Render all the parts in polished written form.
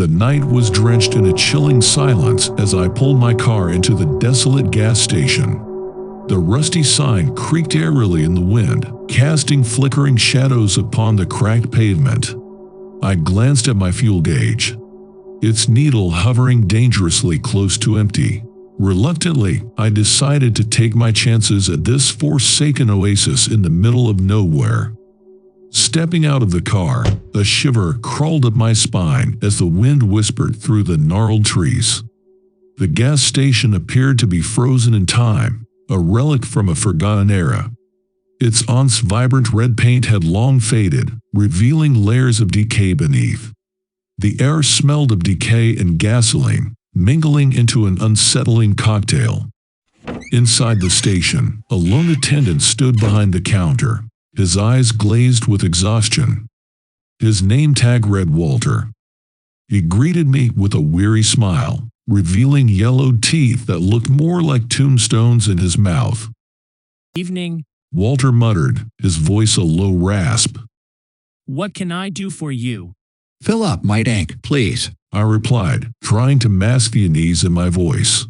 The night was drenched in a chilling silence as I pulled my car into the desolate gas station. The rusty sign creaked eerily in the wind, casting flickering shadows upon the cracked pavement. I glanced at my fuel gauge, its needle hovering dangerously close to empty. Reluctantly, I decided to take my chances at this forsaken oasis in the middle of nowhere. Stepping out of the car, a shiver crawled up my spine as the wind whispered through the gnarled trees. The gas station appeared to be frozen in time, a relic from a forgotten era. Its once vibrant red paint had long faded, revealing layers of decay beneath. The air smelled of decay and gasoline, mingling into an unsettling cocktail. Inside the station, a lone attendant stood behind the counter, his eyes glazed with exhaustion. His name tag read Walter. He greeted me with a weary smile, revealing yellowed teeth that looked more like tombstones in his mouth. Evening. Walter muttered, his voice a low rasp. What can I do for you? Fill up my tank, please, I replied, trying to mask the unease in my voice.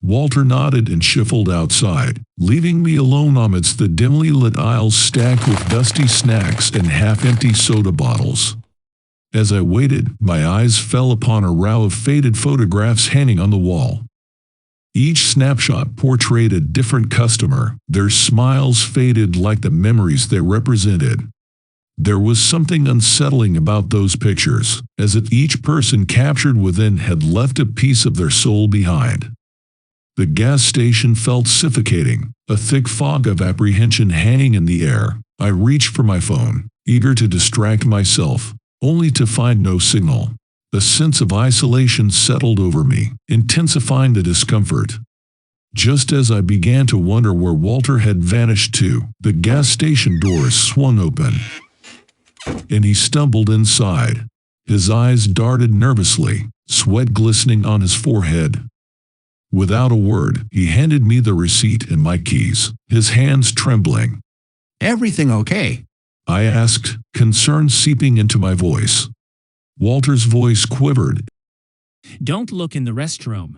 Walter nodded and shuffled outside, leaving me alone amidst the dimly lit aisles stacked with dusty snacks and half-empty soda bottles. As I waited, my eyes fell upon a row of faded photographs hanging on the wall. Each snapshot portrayed a different customer, their smiles faded like the memories they represented. There was something unsettling about those pictures, as if each person captured within had left a piece of their soul behind. The gas station felt suffocating, a thick fog of apprehension hanging in the air. I reached for my phone, eager to distract myself, only to find no signal. A sense of isolation settled over me, intensifying the discomfort. Just as I began to wonder where Walter had vanished to, the gas station doors swung open, and he stumbled inside. His eyes darted nervously, sweat glistening on his forehead. Without a word, he handed me the receipt and my keys, his hands trembling. Everything okay? I asked, concern seeping into my voice. Walter's voice quivered. Don't look in the restroom.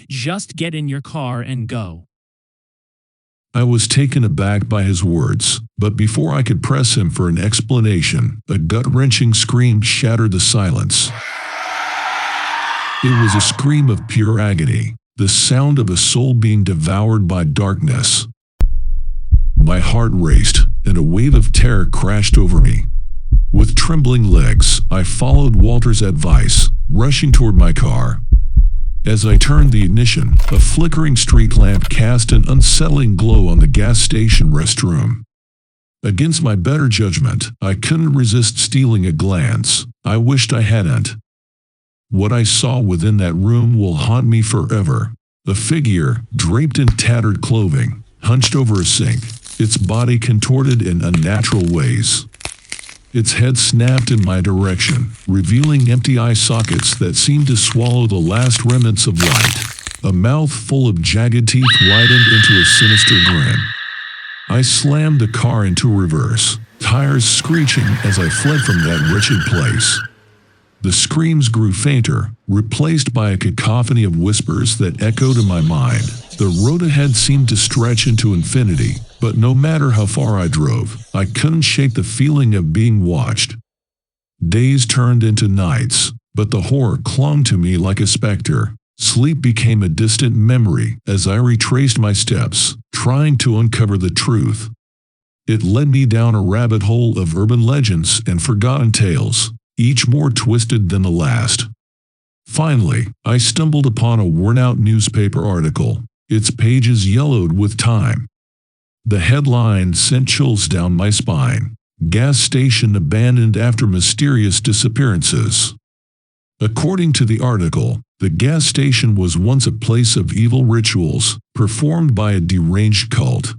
Just get in your car and go. I was taken aback by his words, but before I could press him for an explanation, a gut-wrenching scream shattered the silence. It was a scream of pure agony, the sound of a soul being devoured by darkness. My heart raced, and a wave of terror crashed over me. With trembling legs, I followed Walter's advice, rushing toward my car. As I turned the ignition, a flickering street lamp cast an unsettling glow on the gas station restroom. Against my better judgment, I couldn't resist stealing a glance. I wished I hadn't. What I saw within that room will haunt me forever. A figure, draped in tattered clothing, hunched over a sink, its body contorted in unnatural ways. Its head snapped in my direction, revealing empty eye sockets that seemed to swallow the last remnants of light. A mouth full of jagged teeth widened into a sinister grin. I slammed the car into reverse, tires screeching as I fled from that wretched place. The screams grew fainter, replaced by a cacophony of whispers that echoed in my mind. The road ahead seemed to stretch into infinity, but no matter how far I drove, I couldn't shake the feeling of being watched. Days turned into nights, but the horror clung to me like a specter. Sleep became a distant memory as I retraced my steps, trying to uncover the truth. It led me down a rabbit hole of urban legends and forgotten tales, each more twisted than the last. Finally, I stumbled upon a worn-out newspaper article, its pages yellowed with time. The headline sent chills down my spine. Gas station abandoned after mysterious disappearances. According to the article, the gas station was once a place of evil rituals, performed by a deranged cult.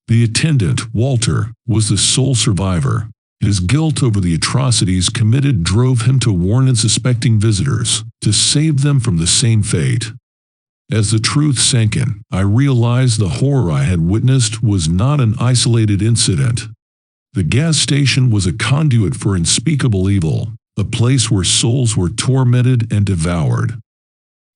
The attendant, Walter, was the sole survivor. His guilt over the atrocities committed drove him to warn unsuspecting visitors, to save them from the same fate. As the truth sank in, I realized the horror I had witnessed was not an isolated incident. The gas station was a conduit for unspeakable evil, a place where souls were tormented and devoured.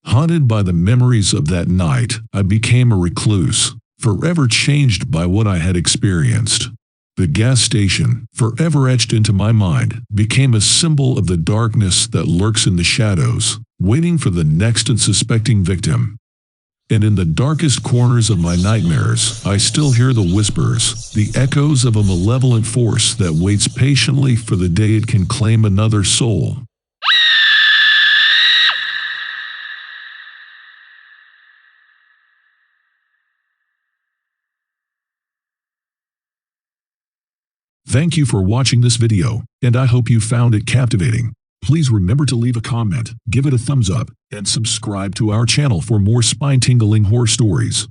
Haunted by the memories of that night, I became a recluse, forever changed by what I had experienced. The gas station, forever etched into my mind, became a symbol of the darkness that lurks in the shadows, waiting for the next unsuspecting victim. And in the darkest corners of my nightmares, I still hear the whispers, the echoes of a malevolent force that waits patiently for the day it can claim another soul. Thank you for watching this video, and I hope you found it captivating. Please remember to leave a comment, give it a thumbs up, and subscribe to our channel for more spine-tingling horror stories.